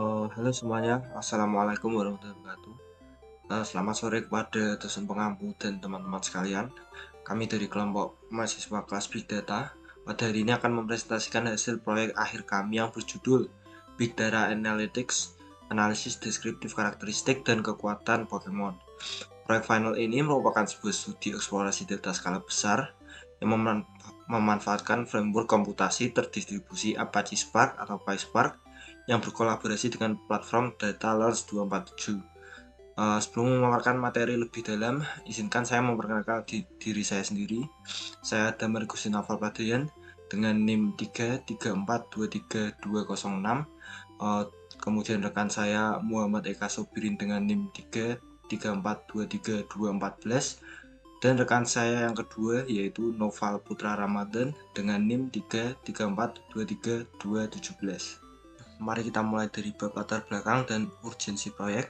Halo semuanya, Assalamualaikum warahmatullahi wabarakatuh. Selamat sore kepada dosen pengampu dan teman-teman sekalian. Kami dari kelompok mahasiswa kelas Big Data pada hari ini akan mempresentasikan hasil proyek akhir kami yang berjudul Big Data Analytics, Analisis Deskriptif Karakteristik dan Kekuatan Pokemon. Proyek final ini merupakan sebuah studi eksplorasi data skala besar yang memanfaatkan framework komputasi terdistribusi Apache Spark atau PySpark yang berkolaborasi dengan platform DataLens 247. Sebelum memaparkan materi lebih dalam, izinkan saya memperkenalkan diri saya sendiri. Saya Damar Gusti Naval Padayan dengan NIM 334232206. Kemudian rekan saya Muhammad Eka Sobirin dengan NIM 334232214. Dan rekan saya yang kedua yaitu Noval Putra Ramadan dengan NIM 334232217. Mari kita mulai dari bab latar belakang dan urgensi proyek.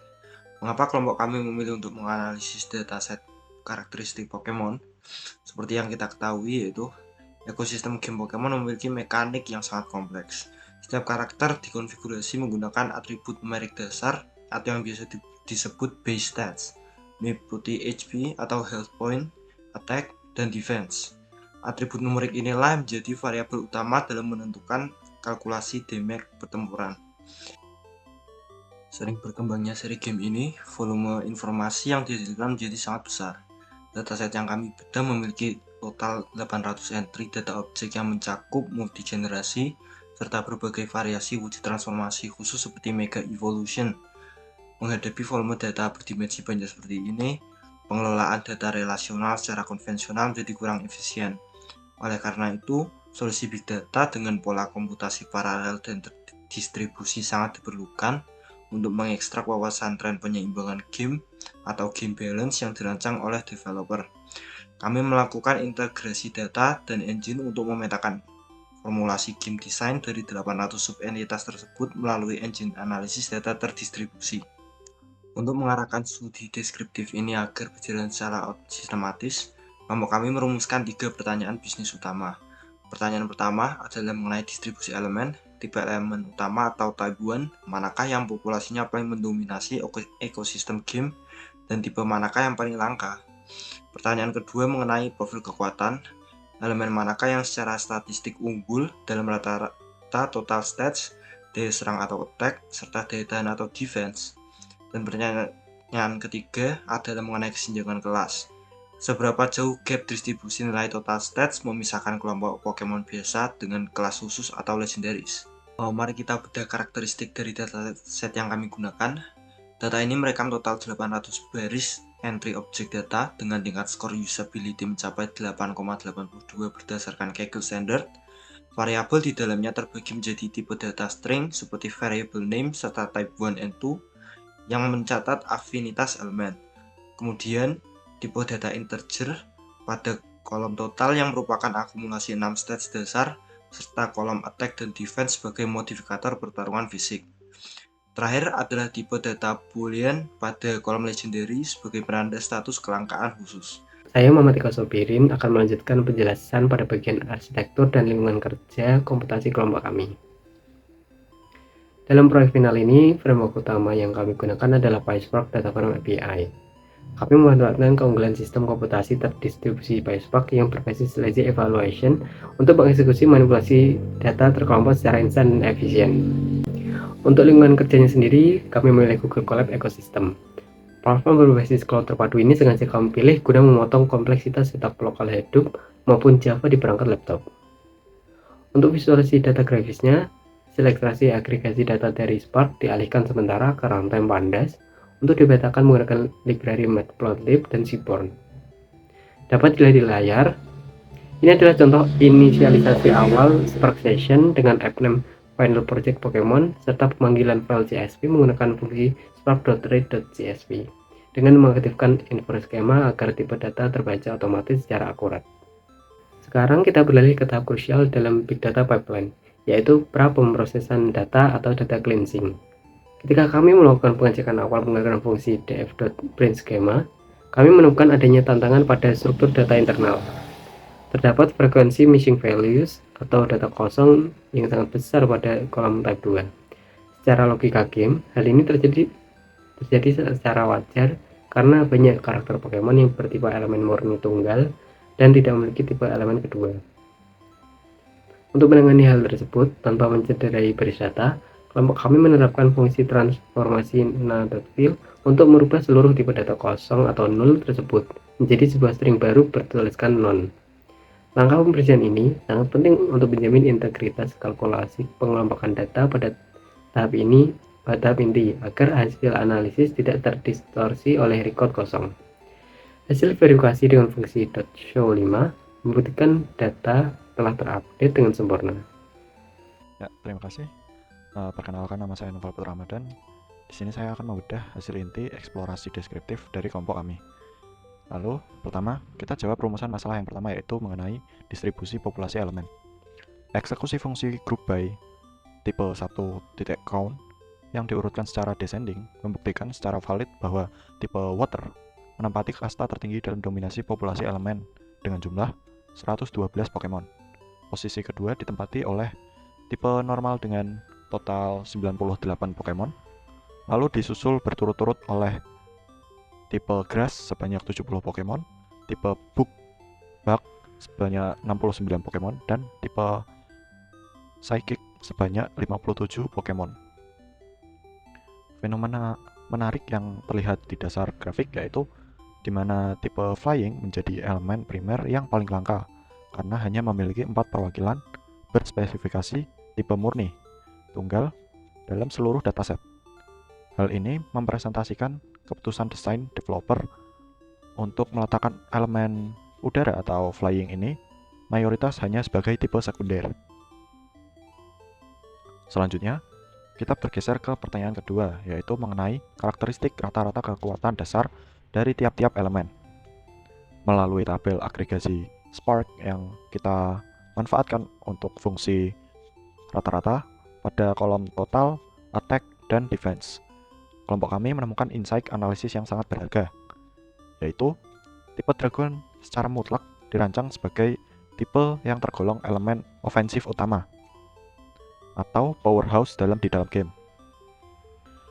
Mengapa kelompok kami memilih untuk menganalisis dataset karakteristik Pokemon? Seperti yang kita ketahui, yaitu ekosistem game Pokemon memiliki mekanik yang sangat kompleks. Setiap karakter dikonfigurasi menggunakan atribut numerik dasar atau yang biasa disebut base stats, meliputi HP atau health point, attack, dan defense. Atribut numerik inilah yang menjadi variabel utama dalam menentukan kalkulasi damage pertempuran. Sering berkembangnya seri game ini, volume informasi yang dihasilkan menjadi sangat besar. Dataset yang kami bedah memiliki total 800 entry data objek yang mencakup multigenerasi serta berbagai variasi wujud transformasi khusus seperti Mega Evolution. Menghadapi volume data berdimensi banyak seperti ini, pengelolaan data relasional secara konvensional menjadi kurang efisien. Oleh karena itu, solusi Big Data dengan pola komputasi paralel dan terdistribusi sangat diperlukan untuk mengekstrak wawasan tren penyeimbangan game atau game balance yang dirancang oleh developer. Kami melakukan integrasi data dan engine untuk memetakan formulasi game design dari 800 subentitas tersebut melalui engine analisis data terdistribusi. Untuk mengarahkan studi deskriptif ini agar berjalan secara sistematis, kelompok kami merumuskan 3 pertanyaan bisnis utama. Pertanyaan pertama adalah mengenai distribusi elemen, tipe elemen utama atau type 1, manakah yang populasinya paling mendominasi ekosistem game, dan tipe manakah yang paling langka. Pertanyaan kedua mengenai profil kekuatan, elemen manakah yang secara statistik unggul dalam rata-rata total stats, daya serang atau attack, serta daya tahan atau defense. Dan pertanyaan ketiga adalah mengenai kesenjangan kelas. Seberapa jauh gap distribusi nilai total stats memisahkan kelompok Pokemon biasa dengan kelas khusus atau legendaris. Mari kita bedah karakteristik dari dataset yang kami gunakan. Data ini merekam total 800 baris entry object data dengan tingkat skor usability mencapai 8,82 berdasarkan Kaggle Standard. Variabel di dalamnya terbagi menjadi tipe data string seperti variable name serta type 1 and 2 yang mencatat afinitas elemen. Kemudian tipe data integer pada kolom total yang merupakan akumulasi 6 stats dasar serta kolom attack dan defense sebagai modifikator pertarungan fisik. Terakhir adalah tipe data boolean pada kolom legendary sebagai penanda status kelangkaan khusus. Saya Muhammad Eka Sobirin akan melanjutkan penjelasan pada bagian arsitektur dan lingkungan kerja komputasi kelompok kami. Dalam proyek final ini, framework utama yang kami gunakan adalah PySpark Dataframe API. Kami memanfaatkan keunggulan sistem komputasi terdistribusi PySpark yang berbasis lazy evaluation untuk mengeksekusi manipulasi data terkelompok secara instan dan efisien. Untuk lingkungan kerjanya sendiri, kami memilih Google Colab Ecosystem. Platform berbasis cloud terpadu ini sengaja kami pilih guna memotong kompleksitas setup lokal Hadoop maupun Java di perangkat laptop. Untuk visualisasi data grafisnya, seleksi agregasi data dari Spark dialihkan sementara ke runtime Pandas untuk dipetakan menggunakan library Matplotlib dan Seaborn. Dapat dilihat di layar, ini adalah contoh inisialisasi awal Spark Session dengan app name Final Project Pokemon serta pemanggilan file CSV menggunakan fungsi spark.read.csv dengan mengaktifkan info skema agar tipe data terbaca otomatis secara akurat. Sekarang kita beralih ke tahap krusial dalam Big Data Pipeline, yaitu pra-pemrosesan data atau data cleansing. Ketika kami melakukan pengecekan awal menggunakan fungsi df.printSchema, kami menemukan adanya tantangan pada struktur data internal. Terdapat frekuensi missing values atau data kosong yang sangat besar pada kolom type 2. Secara logika game, hal ini terjadi secara wajar karena banyak karakter Pokemon yang bertipe elemen murni tunggal dan tidak memiliki tipe elemen kedua. Untuk menangani hal tersebut tanpa mencederai baris data, kelompok kami menerapkan fungsi transformasi NaDotFill untuk merubah seluruh tipe data kosong atau nol tersebut menjadi sebuah string baru bertuliskan non. Langkah pembersihan ini sangat penting untuk menjamin integritas kalkulasi pengelompokan data pada tahap inti agar hasil analisis tidak terdistorsi oleh record kosong. Hasil verifikasi dengan fungsi .show5 membuktikan data telah terupdate dengan sempurna. Ya, terima kasih. Perkenalkan, nama saya Noval Putra Ramadan. Di sini saya akan membedah hasil inti eksplorasi deskriptif dari kelompok kami. Lalu, pertama, kita jawab rumusan masalah yang pertama, yaitu mengenai distribusi populasi elemen. Eksekusi fungsi group by tipe 1.count yang diurutkan secara descending membuktikan secara valid bahwa tipe water menempati kasta tertinggi dalam dominasi populasi elemen dengan jumlah 112 Pokemon. Posisi kedua ditempati oleh tipe normal dengan total 98 Pokemon, lalu disusul berturut-turut oleh tipe grass sebanyak 70 Pokemon, tipe bug sebanyak 69 Pokemon, dan tipe psychic sebanyak 57 Pokemon. Fenomena menarik yang terlihat di dasar grafik yaitu di mana tipe flying menjadi elemen primer yang paling langka karena hanya memiliki 4 perwakilan berspesifikasi tipe murni tunggal dalam seluruh dataset. Hal ini mempresentasikan keputusan desain developer untuk meletakkan elemen udara atau flying ini mayoritas hanya sebagai tipe sekunder. Selanjutnya, kita bergeser ke pertanyaan kedua, yaitu mengenai karakteristik rata-rata kekuatan dasar dari tiap-tiap elemen. Melalui tabel agregasi Spark yang kita manfaatkan untuk fungsi rata-rata pada kolom total, attack, dan defense, kelompok kami menemukan insight analisis yang sangat berharga, yaitu tipe Dragon secara mutlak dirancang sebagai tipe yang tergolong elemen ofensif utama atau powerhouse di dalam game.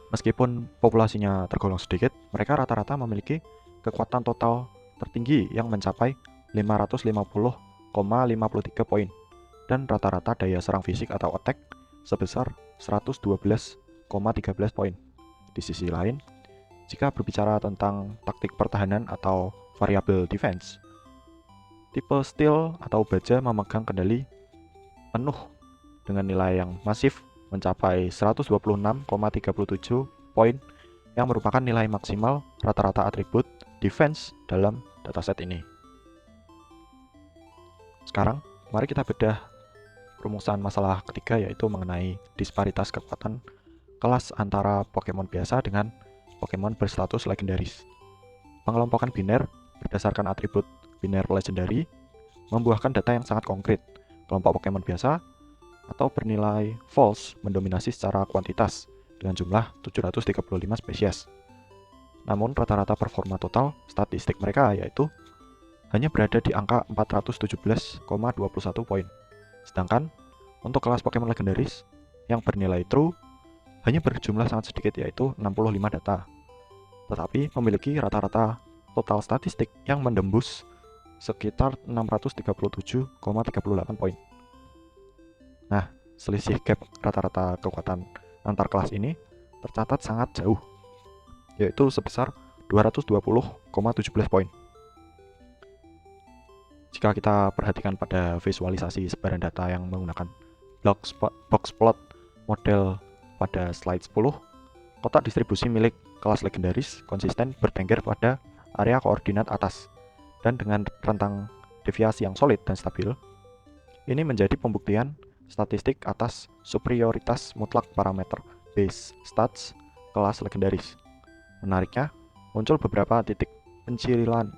Meskipun populasinya tergolong sedikit, mereka rata-rata memiliki kekuatan total tertinggi yang mencapai 550,53 poin dan rata-rata daya serang fisik atau attack sebesar 112,13 poin. Di sisi lain, jika berbicara tentang taktik pertahanan atau variabel defense, tipe Steel atau baja memegang kendali penuh dengan nilai yang masif mencapai 126,37 poin yang merupakan nilai maksimal rata-rata atribut defense dalam dataset ini. Sekarang, mari kita bedah rumusan masalah ketiga, yaitu mengenai disparitas kekuatan kelas antara Pokemon biasa dengan Pokemon berstatus legendaris. Pengelompokan biner berdasarkan atribut biner legendary membuahkan data yang sangat konkret. Kelompok Pokemon biasa atau bernilai false mendominasi secara kuantitas dengan jumlah 735 spesies. Namun rata-rata performa total statistik mereka yaitu hanya berada di angka 417,21 poin. Sedangkan untuk kelas Pokemon legendaris yang bernilai true hanya berjumlah sangat sedikit, yaitu 65 data, tetapi memiliki rata-rata total statistik yang menembus sekitar 637,38 poin. Nah, selisih gap rata-rata kekuatan antar kelas ini tercatat sangat jauh, yaitu sebesar 220,17 poin. Jika kita perhatikan pada visualisasi sebaran data yang menggunakan box plot model pada slide 10, kotak distribusi milik kelas legendaris konsisten bertengger pada area koordinat atas, dan dengan rentang deviasi yang solid dan stabil. Ini menjadi pembuktian statistik atas superioritas mutlak parameter base stats kelas legendaris. Menariknya, muncul beberapa titik pencirilan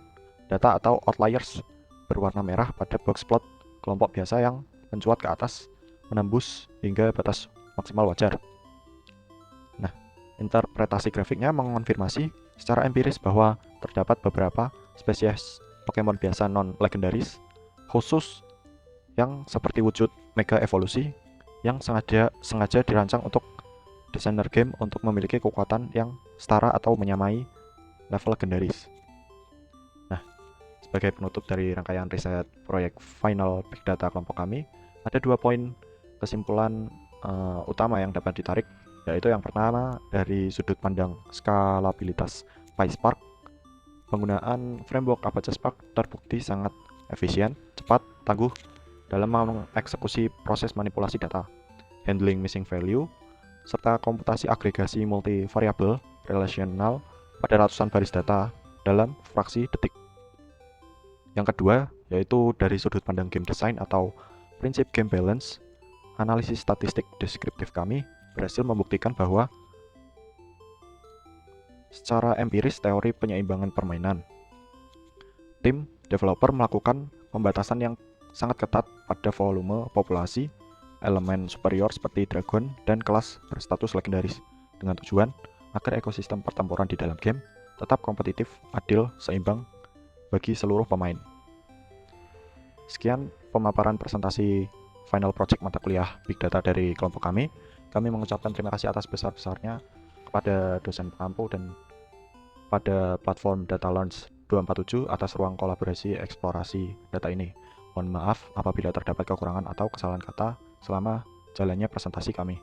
data atau outliers berwarna merah pada box plot kelompok biasa yang mencuat ke atas menembus hingga batas maksimal wajar. Nah, interpretasi grafiknya mengonfirmasi secara empiris bahwa terdapat beberapa spesies Pokemon biasa non-legendaris khusus yang seperti wujud mega evolusi yang sengaja dirancang untuk desainer game untuk memiliki kekuatan yang setara atau menyamai level legendaris. Nah, sebagai penutup dari rangkaian riset proyek final Big Data kelompok kami, ada 2 poin kesimpulan utama yang dapat ditarik, yaitu yang pertama dari sudut pandang skalabilitas PySpark, penggunaan framework Apache Spark terbukti sangat efisien, cepat, tangguh dalam mengeksekusi proses manipulasi data, handling missing value, serta komputasi agregasi multivariabel relasional pada ratusan baris data dalam fraksi detik. Yang kedua, yaitu dari sudut pandang game design atau prinsip game balance, analisis statistik deskriptif kami berhasil membuktikan bahwa secara empiris teori penyeimbangan permainan, tim developer melakukan pembatasan yang sangat ketat pada volume populasi elemen superior seperti dragon dan kelas berstatus legendaris dengan tujuan agar ekosistem pertempuran di dalam game tetap kompetitif, adil, seimbang bagi seluruh pemain. Sekian pemaparan presentasi final project mata kuliah Big Data dari kelompok kami. Kami mengucapkan terima kasih atas besar-besarnya kepada dosen pengampu dan pada platform Data Launch 247 atas ruang kolaborasi eksplorasi data ini. Mohon maaf apabila terdapat kekurangan atau kesalahan kata selama jalannya presentasi kami.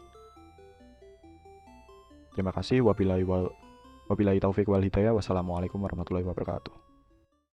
Terima kasih. Wabillahi taufiq wal hidayah. Wassalamualaikum warahmatullahi wabarakatuh.